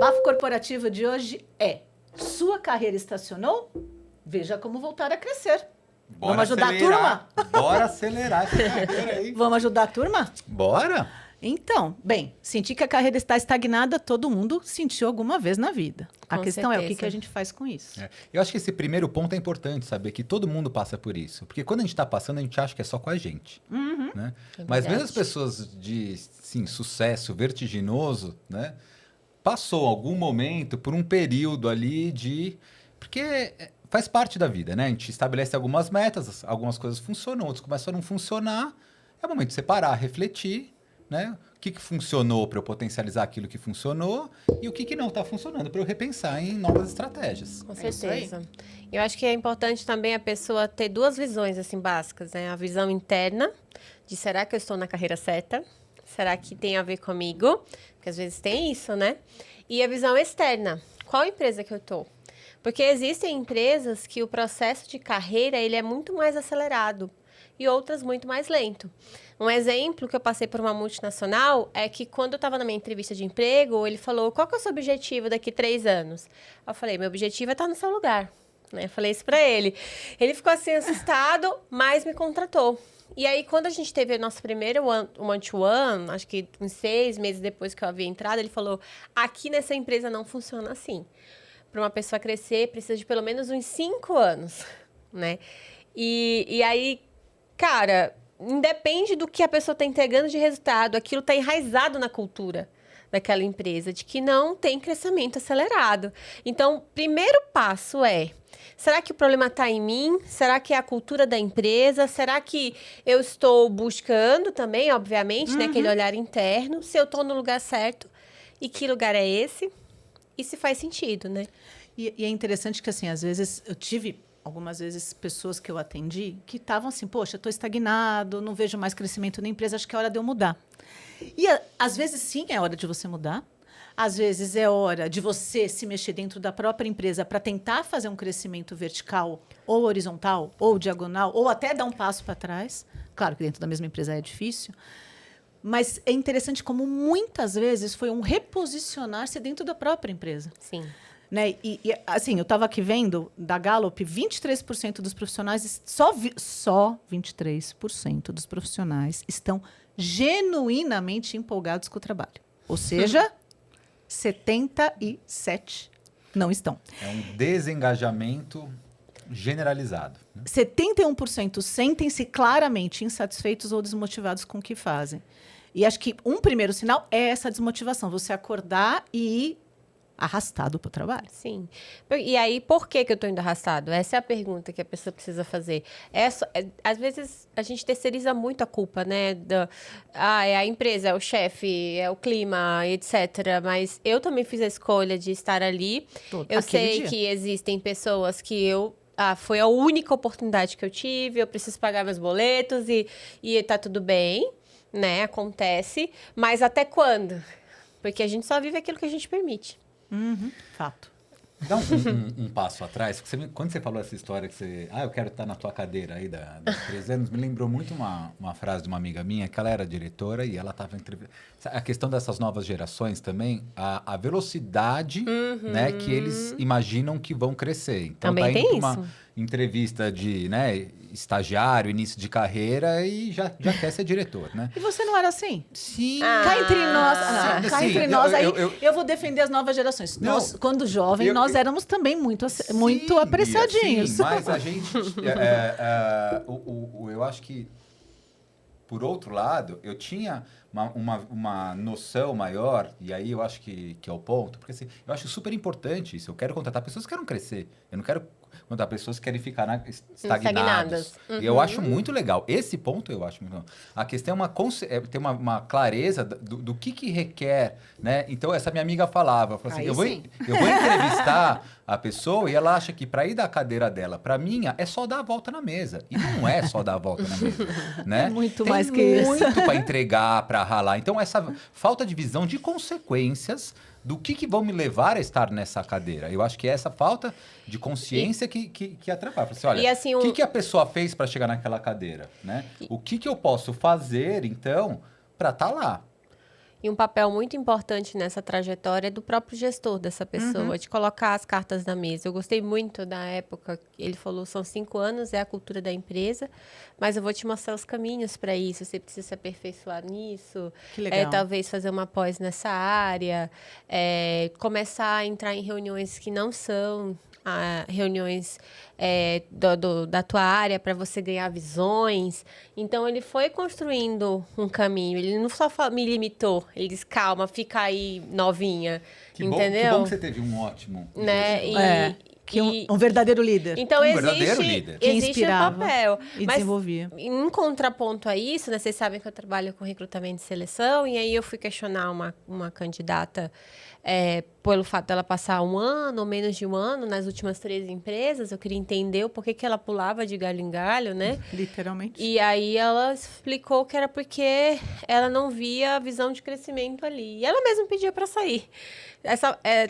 Desabafo corporativo de hoje é: sua carreira estacionou? Veja como voltar a crescer. Bora Vamos ajudar acelerar. a turma? Bora acelerar essa carreira aí. Vamos ajudar a turma? Bora? Então, bem, sentir que a carreira está estagnada, todo mundo sentiu alguma vez na vida. A Com questão é o certeza. que a gente faz com isso. Eu acho que esse primeiro ponto é importante, saber que todo mundo passa por isso. Porque quando a gente está passando, a gente acha que é só com a gente. Né? É Mas mesmo verdade. as pessoas de sucesso vertiginoso, né? Passou algum momento por um período ali de... Porque faz parte da vida, né? A gente estabelece algumas metas, algumas coisas funcionam, outras começam a não funcionar. É o momento de separar, refletir, né? O que funcionou para eu potencializar aquilo que funcionou e o que não está funcionando para eu repensar em novas estratégias. Com É isso aí. certeza. Eu acho que é importante também a pessoa ter duas visões assim básicas, né? A visão interna de será que eu estou na carreira certa? Será que tem a ver comigo? Porque às vezes tem isso, né? E a visão externa. Qual empresa que eu estou? Porque existem empresas que o processo de carreira ele é muito mais acelerado e outras muito mais lento. Um exemplo que eu passei por uma multinacional é que quando eu estava na minha entrevista de emprego, ele falou, qual que é o seu objetivo daqui 3 anos? Eu falei, meu objetivo é estar no seu lugar. Né? Eu falei isso para ele. Ele ficou assim assustado, mas me contratou. E aí, quando a gente teve o nosso primeiro one-to-one, acho que uns 6 meses depois que eu havia entrado, ele falou, aqui nessa empresa não funciona assim. Para uma pessoa crescer, precisa de pelo menos uns 5 anos, né? E aí, cara, independe do que a pessoa está entregando de resultado, aquilo está enraizado na cultura daquela empresa, de que não tem crescimento acelerado. Então, o primeiro passo é, será que o problema está em mim? Será que é a cultura da empresa? Será que eu estou buscando também, obviamente, né, aquele olhar interno, se eu estou no lugar certo e que lugar é esse? E se faz sentido, né? E é interessante que, assim, às vezes eu tive algumas vezes pessoas que eu atendi que estavam assim, poxa, estou estagnado, não vejo mais crescimento na empresa, acho que é hora de eu mudar. E às vezes sim é hora de você mudar, às vezes é hora de você se mexer dentro da própria empresa para tentar fazer um crescimento vertical, ou horizontal, ou diagonal, ou até dar um passo para trás. Claro que dentro da mesma empresa é difícil, mas é interessante como muitas vezes foi um reposicionar-se dentro da própria empresa. Sim. Né? Assim, eu estava aqui vendo, da Gallup, 23% dos profissionais, só 23% dos profissionais estão genuinamente empolgados com o trabalho. Ou seja, 77% não estão. É um desengajamento generalizado. Né? 71% sentem-se claramente insatisfeitos ou desmotivados com o que fazem. E acho que um primeiro sinal é essa desmotivação, você acordar e ir arrastado para o trabalho. Sim. E aí, por que eu estou indo arrastado? Essa é a pergunta que a pessoa precisa fazer. Às vezes, a gente terceiriza muito a culpa, né? É a empresa, é o chefe, é o clima, etc. Mas eu também fiz a escolha de estar ali. Eu sei que existem pessoas que foi a única oportunidade que eu tive, eu preciso pagar meus boletos e tá tudo bem, né? Acontece. Mas até quando? Porque a gente só vive aquilo que a gente permite. Fato. Dá um passo atrás. Quando você falou essa história que você... eu quero estar na tua cadeira aí da 3 anos, me lembrou muito uma frase de uma amiga minha, que ela era diretora e ela estava... A questão dessas novas gerações também, a velocidade né, que eles imaginam que vão crescer. Então, também tá indo tem pra isso. uma entrevista de estagiário, início de carreira e já quer ser diretor, né? E você não era assim? Sim. Cá entre nós, cá entre nós, eu vou defender as novas gerações. Nós, quando jovem, nós éramos também muito apreciadinhos. Sim, mas a gente... eu acho que, por outro lado, eu tinha uma noção maior, e aí eu acho que é o ponto, porque assim, eu acho super importante isso. Eu quero contratar pessoas que querem crescer. Eu não quero contratar pessoas que querem ficar estagnadas. E eu acho muito legal. Esse ponto eu acho muito legal. A questão é ter uma clareza do que requer, né? Então, essa minha amiga falava assim, eu vou entrevistar a pessoa e ela acha que para ir da cadeira dela para minha é só dar a volta na mesa. E não é só dar a volta na mesa, né? É muito Tem mais que isso. muito para entregar, para ralar. Então, essa falta de visão de consequências do que vão me levar a estar nessa cadeira. Eu acho que é essa falta de consciência que atrapalha. Assim, olha, E assim, o que a pessoa fez para chegar naquela cadeira? Né? O que eu posso fazer, então, para estar lá? E um papel muito importante nessa trajetória é do próprio gestor dessa pessoa, de colocar as cartas na mesa. Eu gostei muito da época, ele falou, são 5 anos, é a cultura da empresa, mas eu vou te mostrar os caminhos para isso, você precisa se aperfeiçoar nisso, Que legal. talvez fazer uma pós nessa área, começar a entrar em reuniões que não são reuniões da tua área para você ganhar visões. Então, ele foi construindo um caminho. Ele não só me limitou. Ele disse, calma, fica aí novinha. Entendeu? Que bom que você teve um ótimo Né? Um verdadeiro líder. Então, verdadeiro líder. Que existe um inspirava papel. e Mas, desenvolvia. em contraponto a isso, né, vocês sabem que eu trabalho com recrutamento e seleção, e aí eu fui questionar uma candidata pelo fato dela passar 1 ano ou menos de 1 ano nas últimas 3 empresas. Eu queria entender o porquê que ela pulava de galho em galho, né? Literalmente. E aí ela explicou que era porque ela não via a visão de crescimento ali. E ela mesma pedia para sair.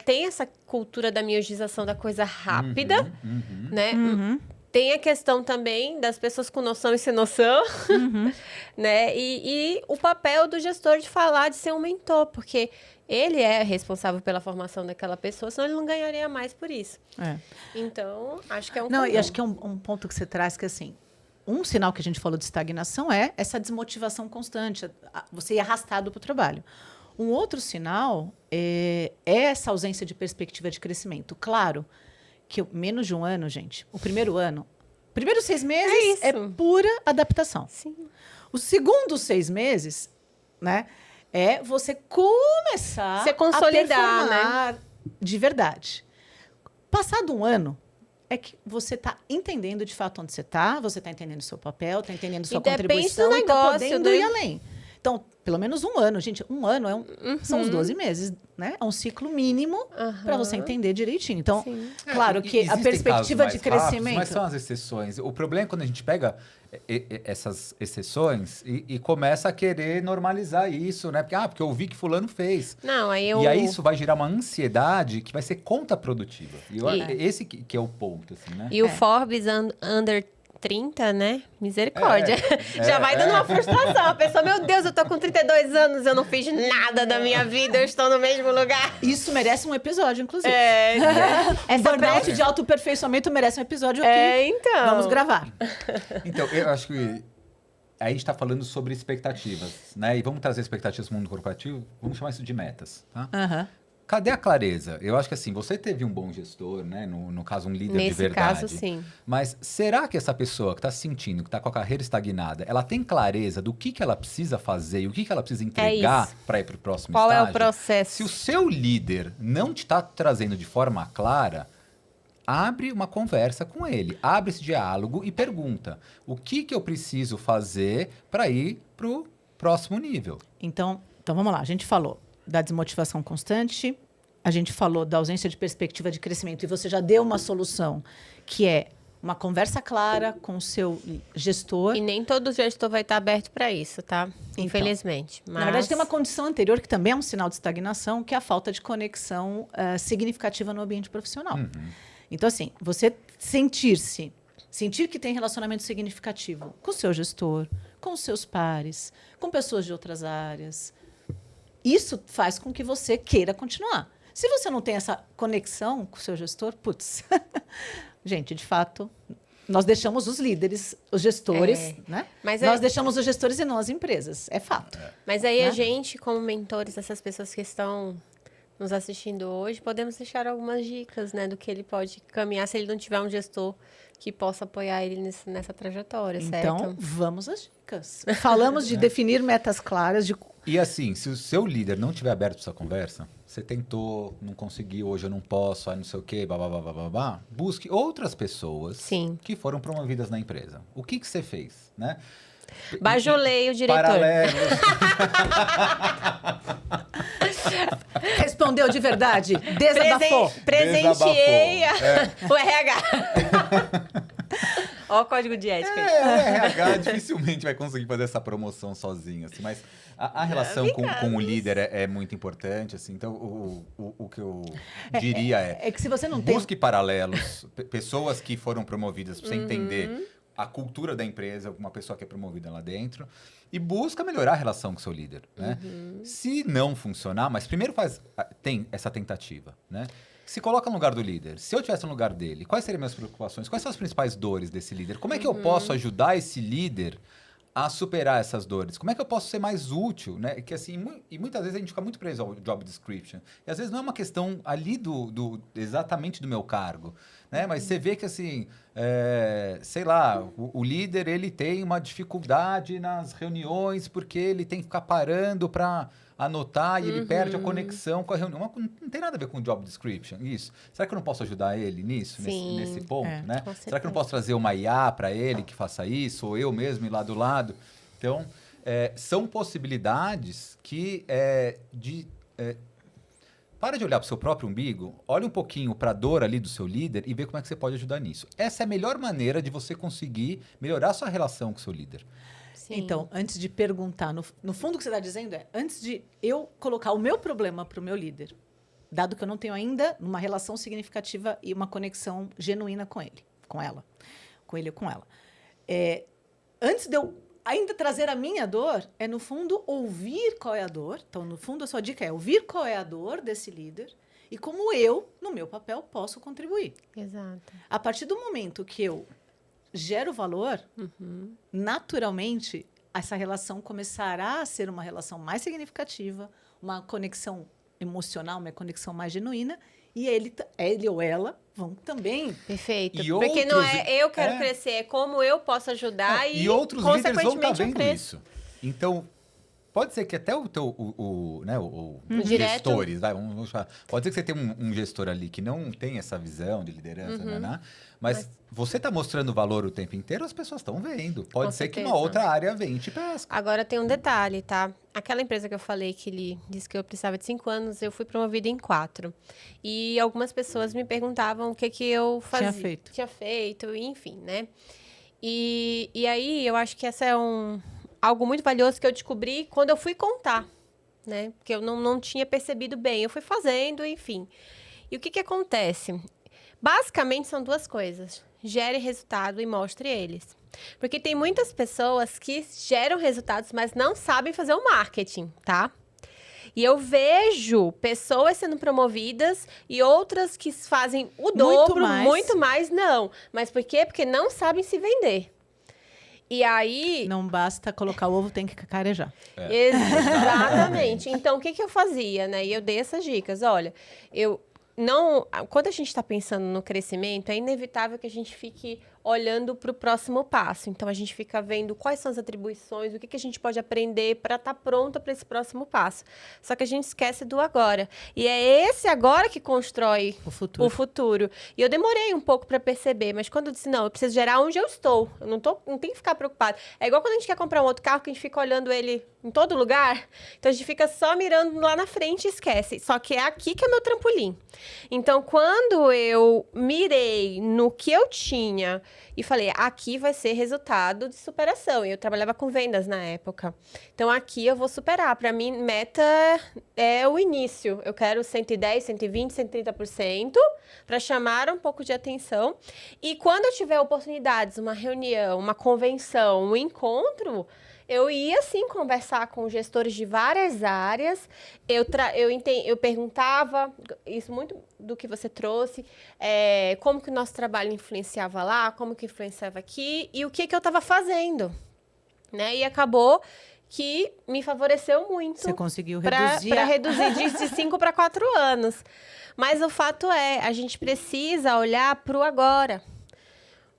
Tem essa cultura da miodização da coisa rápida, né? Tem a questão também das pessoas com noção e sem noção, né? E o papel do gestor de falar, de ser um mentor, porque ele é responsável pela formação daquela pessoa, senão ele não ganharia mais por isso. Então, acho que é um Não, e caminho. acho que é um ponto que você traz que, assim, um sinal que a gente falou de estagnação é essa desmotivação constante, você ir arrastado para o trabalho. Um outro sinal é essa ausência de perspectiva de crescimento. Claro que menos de 1 ano, gente, o primeiros 6 meses é pura adaptação. Sim. Os segundos 6 meses, né, é você começar Se consolidar, a performar de verdade. Passado 1 ano, é que você está entendendo de fato onde você está entendendo o seu papel, está entendendo sua contribuição e está podendo ir além. Então, pelo menos 1 ano, gente. 1 ano são os 12 meses, né? É um ciclo mínimo para você entender direitinho. Então, claro que a perspectiva de crescimento... Mas são as exceções. O problema é quando a gente pega essas exceções e começa a querer normalizar isso, né? Porque eu vi que fulano fez. Não, E aí isso vai gerar uma ansiedade que vai ser contraprodutiva. Esse que é o ponto, assim, né? E o Forbes Under 30, né? Misericórdia. Já vai dando uma frustração. A pessoa, meu Deus, eu tô com 32 anos, eu não fiz nada da minha vida, eu estou no mesmo lugar. Isso merece um episódio, inclusive. Essa burnout de autoaperfeiçoamento merece um episódio aqui. Então. Vamos gravar. Então, eu acho que aí a gente está falando sobre expectativas, né? E vamos trazer expectativas para o mundo corporativo, vamos chamar isso de metas, tá? Cadê a clareza? Eu acho que assim, você teve um bom gestor, né? No caso, um líder de verdade. Nesse caso, sim. Mas será que essa pessoa que está se sentindo, que está com a carreira estagnada, ela tem clareza do que ela precisa fazer e o que ela precisa entregar para ir para o próximo estágio? Qual é o Se processo? o seu líder não te está trazendo de forma clara, abre uma conversa com ele, abre esse diálogo e pergunta: o que eu preciso fazer para ir para o próximo nível? Então, vamos lá. A gente falou da desmotivação constante, a gente falou da ausência de perspectiva de crescimento, e você já deu uma solução, que é uma conversa clara com o seu gestor. E nem todo gestor vai estar aberto para isso, tá? Infelizmente. Na verdade, tem uma condição anterior, que também é um sinal de estagnação, que é a falta de conexão significativa no ambiente profissional. Então, assim, você sentir que tem relacionamento significativo com o seu gestor, com os seus pares, com pessoas de outras áreas, isso faz com que você queira continuar. Se você não tem essa conexão com o seu gestor, putz, gente, de fato, nós deixamos os líderes, os gestores, né? Mas nós deixamos os gestores e não as empresas, é fato. Mas aí né? a gente, como mentores, essas pessoas que estão nos assistindo hoje, podemos deixar algumas dicas, né, do que ele pode caminhar se ele não tiver um gestor que possa apoiar ele nessa trajetória, certo? Então, vamos às dicas. Falamos de definir metas claras, de... E assim, se o seu líder não tiver aberto essa conversa, você tentou, não conseguiu, hoje eu não posso, aí não sei o quê, babá, busque outras pessoas que foram promovidas na empresa. O que você fez, né? Bajulei o diretor. Paralelos. Respondeu de verdade? Desabafou. Presenteei o RH. Ó o código de ética. O RH dificilmente vai conseguir fazer essa promoção sozinho, assim, mas a relação com o líder é muito importante, assim, então o que eu diria é que se você não tem... busque paralelos, pessoas que foram promovidas, para você entender a cultura da empresa, uma pessoa que é promovida lá dentro, e busca melhorar a relação com o seu líder, né? Se não funcionar, mas primeiro tem essa tentativa, né? Se coloca no lugar do líder. Se eu estivesse no lugar dele, quais seriam minhas preocupações? Quais são as principais dores desse líder? Como é que eu posso ajudar esse líder a superar essas dores? Como é que eu posso ser mais útil, né? Que assim, e muitas vezes a gente fica muito preso ao job description. E às vezes não é uma questão ali exatamente do meu cargo, né? Mas você vê que assim, sei lá, o líder ele tem uma dificuldade nas reuniões porque ele tem que ficar parando para anotar e ele perde a conexão com a reunião. Não tem nada a ver com o job description, isso. Será que eu não posso ajudar ele nisso, nesse ponto, né? Será que eu não posso trazer uma IA para ele que faça isso, ou eu mesmo ir lá do lado? Então, são possibilidades que para de olhar para o seu próprio umbigo, olha um pouquinho para a dor ali do seu líder e vê como é que você pode ajudar nisso. Essa é a melhor maneira de você conseguir melhorar a sua relação com o seu líder. Sim. Então, antes de perguntar, no fundo o que você está dizendo antes de eu colocar o meu problema para o meu líder, dado que eu não tenho ainda uma relação significativa e uma conexão genuína com ele, com ela, com ele ou com ela. Antes de eu ainda trazer a minha dor, no fundo, ouvir qual é a dor. Então, no fundo, a sua dica é ouvir qual é a dor desse líder e como eu, no meu papel, posso contribuir. Exato. A partir do momento que eu gero valor, naturalmente, essa relação começará a ser uma relação mais significativa, uma conexão emocional, uma conexão mais genuína, e ele ou ela vão também. Perfeito. E porque não é eu quero crescer, é como eu posso ajudar e outros líderes vão estar consequentemente, vendo isso. Então, pode ser que até o gestores, vamos falar, pode ser que você tenha um gestor ali que não tem essa visão de liderança, mas você está mostrando valor o tempo inteiro, as pessoas estão vendo. Pode ser que uma outra área venha e te pesca. Agora tem um detalhe, tá? Aquela empresa que eu falei que ele disse que eu precisava de 5 anos, eu fui promovida em 4. E algumas pessoas me perguntavam o que eu fazia. Tinha feito, enfim, né? E aí eu acho que essa é algo muito valioso que eu descobri quando eu fui contar, né? Porque eu não tinha percebido bem. Eu fui fazendo, enfim. E o que acontece? Basicamente, são 2 coisas. Gere resultado e mostre eles. Porque tem muitas pessoas que geram resultados, mas não sabem fazer o marketing, tá? E eu vejo pessoas sendo promovidas e outras que fazem o dobro, muito mais, não. Mas por quê? Porque não sabem se vender. E aí... Não basta colocar o ovo, tem que cacarejar. Exatamente. Então, o que eu fazia, né? E eu dei essas dicas. Olha, quando a gente está pensando no crescimento, é inevitável que a gente fique olhando para o próximo passo. Então, a gente fica vendo quais são as atribuições, o que a gente pode aprender para estar pronta para esse próximo passo. Só que a gente esquece do agora. E é esse agora que constrói o futuro. E eu demorei um pouco para perceber, mas quando eu disse, não, eu preciso gerar onde eu estou. Eu não tenho que ficar preocupado. É igual quando a gente quer comprar um outro carro, que a gente fica olhando ele em todo lugar. Então, a gente fica só mirando lá na frente e esquece. Só que é aqui que é meu trampolim. Então, quando eu mirei no que eu tinha e falei, aqui vai ser resultado de superação. E eu trabalhava com vendas na época. Então, aqui eu vou superar. Para mim, meta é o início. Eu quero 110, 120, 130% para chamar um pouco de atenção. E quando eu tiver oportunidades, uma reunião, uma convenção, um encontro, eu ia, sim, conversar com gestores de várias áreas. Eu perguntava, isso muito do que você trouxe, como que o nosso trabalho influenciava lá, como que influenciava aqui e o que eu estava fazendo, né? E acabou que me favoreceu muito. Você conseguiu reduzir. Para reduzir de 5 para 4 anos. Mas o fato a gente precisa olhar para o agora.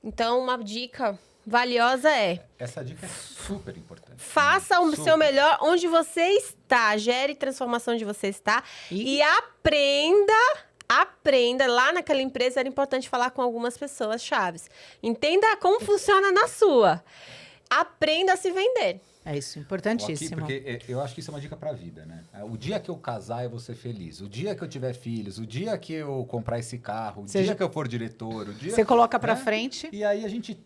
Então, uma dica valiosa essa dica é super importante. Faça o seu melhor onde você está. Gere transformação onde você está. E aprenda. Lá naquela empresa era importante falar com algumas pessoas chaves. Entenda como funciona na sua. Aprenda a se vender. É isso, importantíssimo. Porque eu acho que isso é uma dica pra vida, né? O dia que eu casar, eu vou ser feliz. O dia que eu tiver filhos, o dia que eu comprar esse carro, o dia que eu for diretor, o dia... Você coloca pra frente. E aí a gente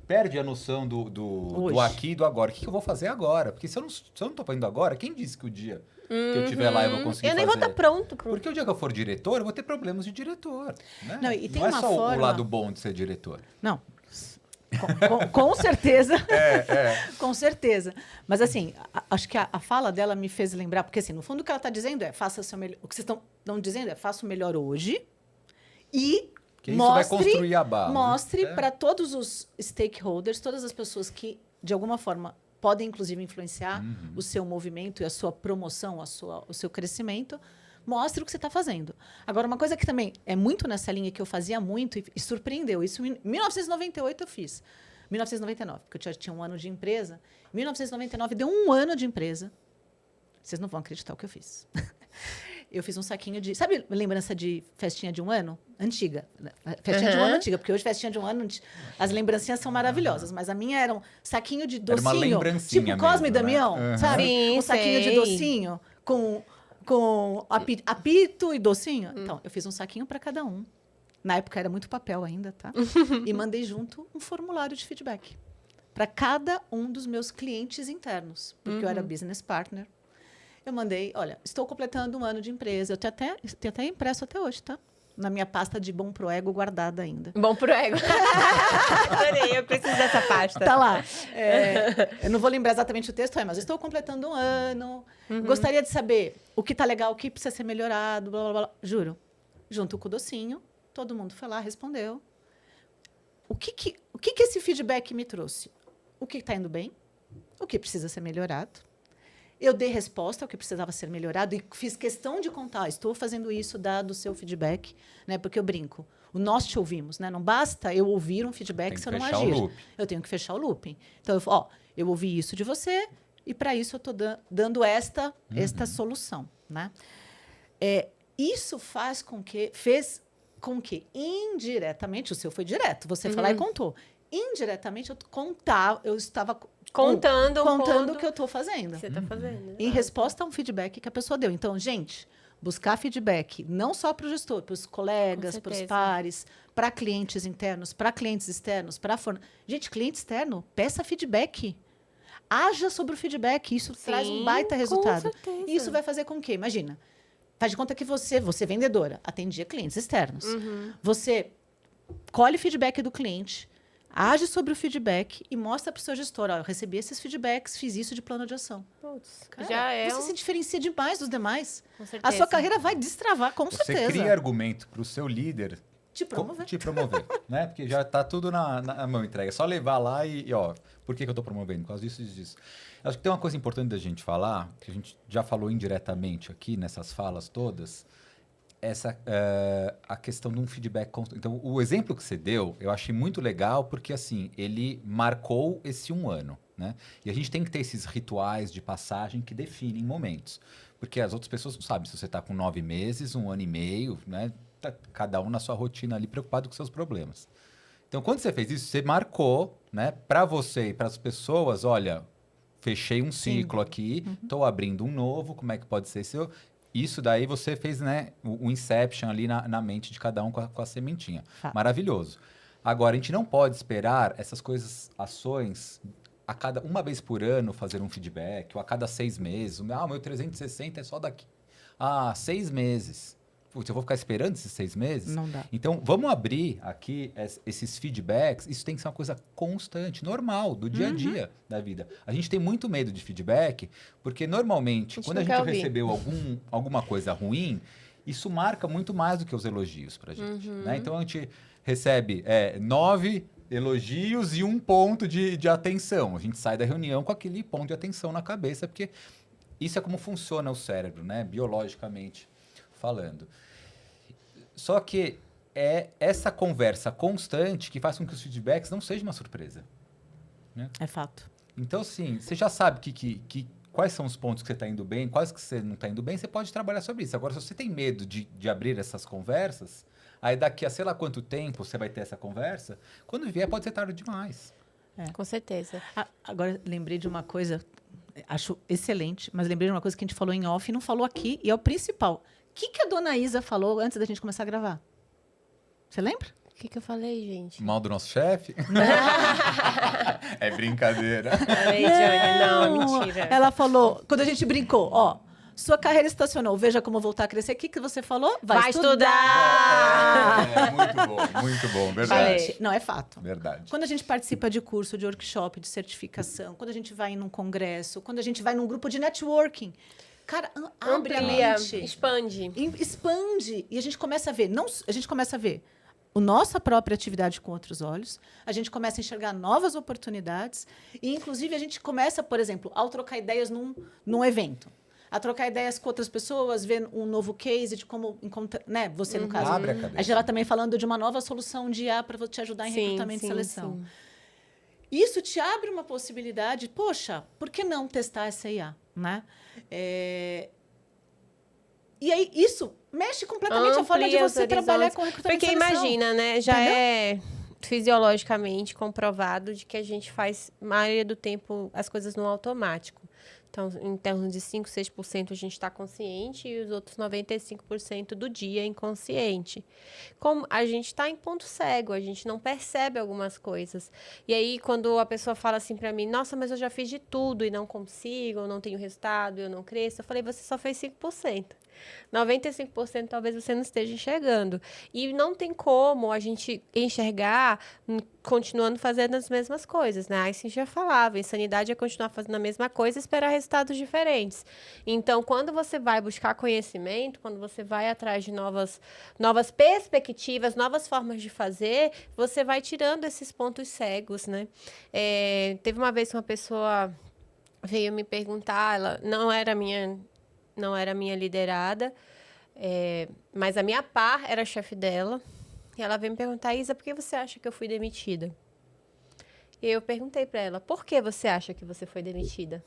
perde a noção do aqui e do agora. O que eu vou fazer agora? Porque se eu não tô indo agora, quem disse que o dia que eu estiver lá eu vou conseguir fazer? Eu nem vou estar pronto. Porque o dia que eu for diretor, eu vou ter problemas de diretor. Né? Não, e tem não é uma só forma... o lado bom de ser diretor. Não. Com certeza. Com certeza. Mas, assim, acho que a fala dela me fez lembrar, porque, assim, no fundo, o que ela está dizendo é, faça seu melhor. O que vocês estão dizendo é, faça o melhor hoje e Que isso vai construir a base. Mostre para todos os stakeholders, todas as pessoas que, de alguma forma, podem, inclusive, influenciar o seu movimento e a sua promoção, o seu crescimento. Mostre o que você está fazendo. Agora, uma coisa que também é muito nessa linha que eu fazia muito e surpreendeu. Isso em 1998 eu fiz. 1999, porque eu já tinha um ano de empresa. Em 1999 deu um ano de empresa. Vocês não vão acreditar o que eu fiz. Eu fiz um saquinho de... Sabe lembrança de festinha de um ano? Antiga. Festinha de um ano antiga, porque hoje festinha de um ano... As lembrancinhas são maravilhosas, mas a minha era um saquinho de docinho. Era uma lembrancinha tipo Cosme e Damião, sabe? Sim, um saquinho de docinho com apito e docinho. Então, eu fiz um saquinho para cada um. Na época era muito papel ainda, tá? E mandei junto um formulário de feedback para cada um dos meus clientes internos, porque eu era business partner. Eu mandei, olha, estou completando um ano de empresa. Eu tenho até impresso até hoje, tá? Na minha pasta de Bom Pro Ego guardada ainda. Bom pro ego. Adorei, eu preciso dessa pasta. Tá lá. Eu não vou lembrar exatamente o texto, mas estou completando um ano. Gostaria de saber o que tá legal, o que precisa ser melhorado, blá, blá, blá. Juro. Junto com o docinho, todo mundo foi lá, respondeu. O que esse feedback me trouxe? O que está indo bem? O que precisa ser melhorado? Eu dei resposta ao que precisava ser melhorado e fiz questão de contar. Estou fazendo isso, dado o seu feedback, né? Porque eu brinco. Nós te ouvimos, né? Não basta eu ouvir um feedback se eu não agir. Eu tenho que fechar o looping. Então, eu ouvi isso de você e, para isso, eu estou dando esta solução, né? Isso fez com que, indiretamente, o seu foi direto. Você foi lá e contou. Indiretamente, eu estava... Contando o que eu estou fazendo. Que você está fazendo. Em resposta a um feedback que a pessoa deu. Então, gente, buscar feedback não só para o gestor, para os colegas, para os pares, para clientes internos, para clientes externos, para gente, cliente externo, peça feedback. Haja sobre o feedback. Isso traz um baita resultado. E isso vai fazer com que, imagina, faz de conta que você vendedora, atendia clientes externos. Você colhe feedback do cliente, age sobre o feedback e mostra para o seu gestor, eu recebi esses feedbacks, fiz isso de plano de ação. Putz, Cara, você se diferencia demais dos demais. Com certeza. A sua carreira vai destravar, com certeza. Você cria argumento para o seu líder te promover. Né? Porque já está tudo na mão entregue. É só levar lá e por que eu estou promovendo? Por causa disso e disso. Acho que tem uma coisa importante da gente falar, que a gente já falou indiretamente aqui nessas falas todas, a questão de um feedback constante. Então, o exemplo que você deu, eu achei muito legal, porque assim, ele marcou esse um ano, né? E a gente tem que ter esses rituais de passagem que definem momentos. Porque as outras pessoas não sabem se você está com 9 meses, 1 ano e meio, né? Tá cada um na sua rotina ali, preocupado com seus problemas. Então, quando você fez isso, você marcou, né? Para você e para as pessoas, olha, fechei um ciclo aqui, estou abrindo um novo, como é que pode ser seu... Isso daí você fez, né, o inception ali na mente de cada um com a sementinha. Maravilhoso. Agora, a gente não pode esperar essas ações, uma vez por ano fazer um feedback, ou a cada 6 meses. O meu 360 é só daqui a 6 meses. Putz, eu vou ficar esperando esses 6 meses? Não dá. Então, vamos abrir aqui esses feedbacks. Isso tem que ser uma coisa constante, normal, do dia a dia da vida. A gente tem muito medo de feedback, porque normalmente, quando a gente recebeu alguma coisa ruim, isso marca muito mais do que os elogios pra gente. Né? Então, a gente recebe 9 elogios e 1 ponto de atenção. A gente sai da reunião com aquele ponto de atenção na cabeça, porque isso é como funciona o cérebro, né? Biologicamente falando. Só que é essa conversa constante que faz com que os feedbacks não sejam uma surpresa. Né? É fato. Então, assim, você já sabe quais são os pontos que você está indo bem, quais que você não está indo bem, você pode trabalhar sobre isso. Agora, se você tem medo de abrir essas conversas, aí daqui a sei lá quanto tempo você vai ter essa conversa, quando vier pode ser tarde demais. Com certeza. Agora, lembrei de uma coisa, acho excelente, mas lembrei de uma coisa que a gente falou em off e não falou aqui, e é o principal. O que a dona Isa falou antes da gente começar a gravar? Você lembra? O que eu falei, gente? Mal do nosso chefe? É brincadeira. Falei, Johnny, não, mentira. Ela falou, quando a gente brincou, Sua carreira estacionou. Veja como voltar a crescer. O que você falou? Vai estudar! Muito bom, verdade. Gente, não, é fato. Verdade. Quando a gente participa de curso, de workshop, de certificação, quando a gente vai em um congresso, quando a gente vai num grupo de networking, cara, abre a Amplia, mente. expande. Expande. E a gente começa a ver. A gente começa a ver a nossa própria atividade com outros olhos, a gente começa a enxergar novas oportunidades e, inclusive, a gente começa, por exemplo, ao trocar ideias num evento, a trocar ideias com outras pessoas, ver um novo case de como encontrar, né? Você, no caso. Abre a cabeça. A gente estava também falando de uma nova solução de IA para te ajudar em recrutamento e seleção. Sim. Isso te abre uma possibilidade, poxa, por que não testar essa IA, né? E aí, isso mexe completamente a forma de você trabalhar com recrutamento Porque e seleção. imagina, né? Já Entendeu? é fisiologicamente comprovado de que a gente faz, a maioria do tempo, as coisas no automático. Então, em termos de 5, 6% a gente está consciente e os outros 95% do dia inconsciente. Como a gente está em ponto cego, a gente não percebe algumas coisas. E aí, quando a pessoa fala assim para mim, nossa, mas eu já fiz de tudo e não consigo, eu não tenho resultado, eu não cresço, eu falei, você só fez 5%. 95% talvez você não esteja enxergando. E não tem como a gente enxergar continuando fazendo as mesmas coisas, né? Einstein já falava, insanidade é continuar fazendo a mesma coisa e esperar resultados diferentes. Então, quando você vai buscar conhecimento, quando você vai atrás de novas perspectivas, novas formas de fazer, você vai tirando esses pontos cegos, né? Teve uma vez que uma pessoa veio me perguntar, ela não era minha liderada, mas a minha par era chefe dela. E ela veio me perguntar, Isa, por que você acha que eu fui demitida? E eu perguntei para ela, por que você acha que você foi demitida?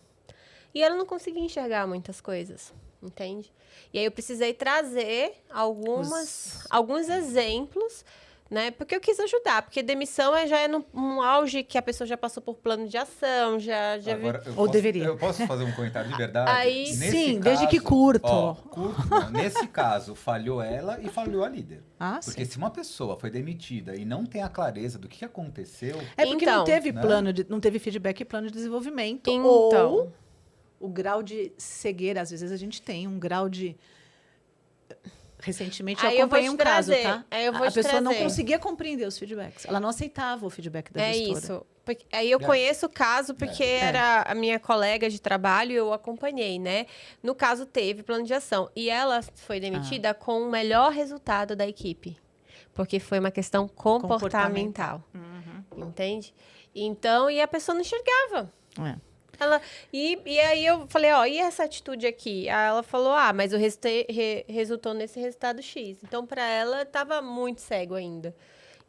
E ela não conseguia enxergar muitas coisas, entende? E aí eu precisei trazer alguns exemplos, né? Porque eu quis ajudar, porque demissão já é num auge que a pessoa já passou por plano de ação, já Agora, deveria. Eu posso fazer um comentário de verdade? Aí, sim, desde que curto. Curto não. Nesse caso, falhou ela e falhou a líder. Porque Sim. se uma pessoa foi demitida e não tem a clareza do que aconteceu... É porque Então, não teve né? não teve feedback e plano de desenvolvimento. Então. Ou o grau de cegueira, às vezes a gente tem um grau de... Recentemente eu Aí eu vou acompanhei te um caso, trazer. tá? Aí eu vou A te pessoa não trazer. conseguia compreender os feedbacks. Ela não aceitava o feedback da gestora. Isso. Aí eu conheço o caso porque era a minha colega de trabalho e eu acompanhei, né? No caso, teve plano de ação. E ela foi demitida com o melhor resultado da equipe. Porque foi uma questão comportamental. Entende? Então, e a pessoa não enxergava. E aí eu falei, e essa atitude aqui? Aí ela falou, mas resultou nesse resultado X. Então, para ela, estava muito cego ainda.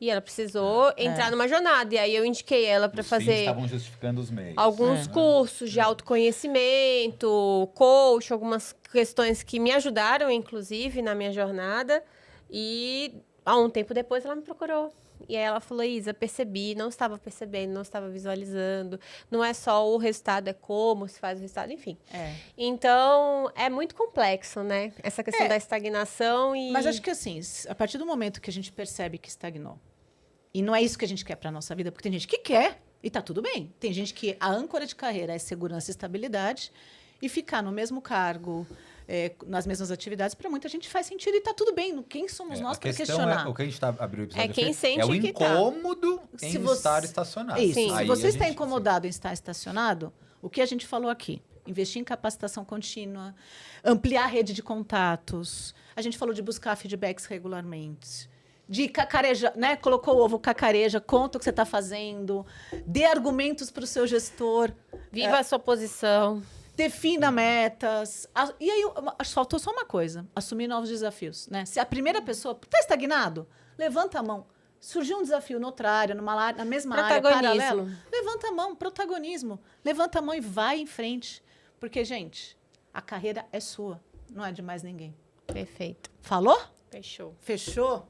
E ela precisou entrar numa jornada. E aí eu indiquei ela para fazer... estavam justificando os meios. Alguns cursos de autoconhecimento, coach, algumas questões que me ajudaram, inclusive, na minha jornada. E há um tempo depois ela me procurou. E aí ela falou, Isa, percebi, não estava percebendo, não estava visualizando. Não é só o resultado, é como se faz o resultado, enfim. Então, é muito complexo, né? Essa questão da estagnação e... Mas acho que assim, a partir do momento que a gente percebe que estagnou, e não é isso que a gente quer para nossa vida, porque tem gente que quer, e tá tudo bem. Tem gente que a âncora de carreira é segurança e estabilidade, e ficar no mesmo cargo... nas mesmas atividades, para muita gente faz sentido e tá tudo bem. Quem somos nós para questionar? O que a gente abriu o episódio quem sente o que tá. incômodo em estar estacionado. Isso. Sim. Se Aí você a está gente- incomodado em estar estacionado, o que a gente falou aqui? Investir em capacitação contínua, ampliar a rede de contatos. A gente falou de buscar feedbacks regularmente. De cacareja, né? Colocou o ovo, cacareja, conta o que você está fazendo, dê argumentos para o seu gestor. Viva a sua posição. Defina metas. E aí, acho que faltou só uma coisa: assumir novos desafios. Né? Se a primeira pessoa está estagnado, levanta a mão. Surgiu um desafio noutra área, na mesma área, paralelo. Levanta a mão, protagonismo. Levanta a mão e vai em frente. Porque, gente, a carreira é sua, não é de mais ninguém. Perfeito. Falou? Fechou. Fechou?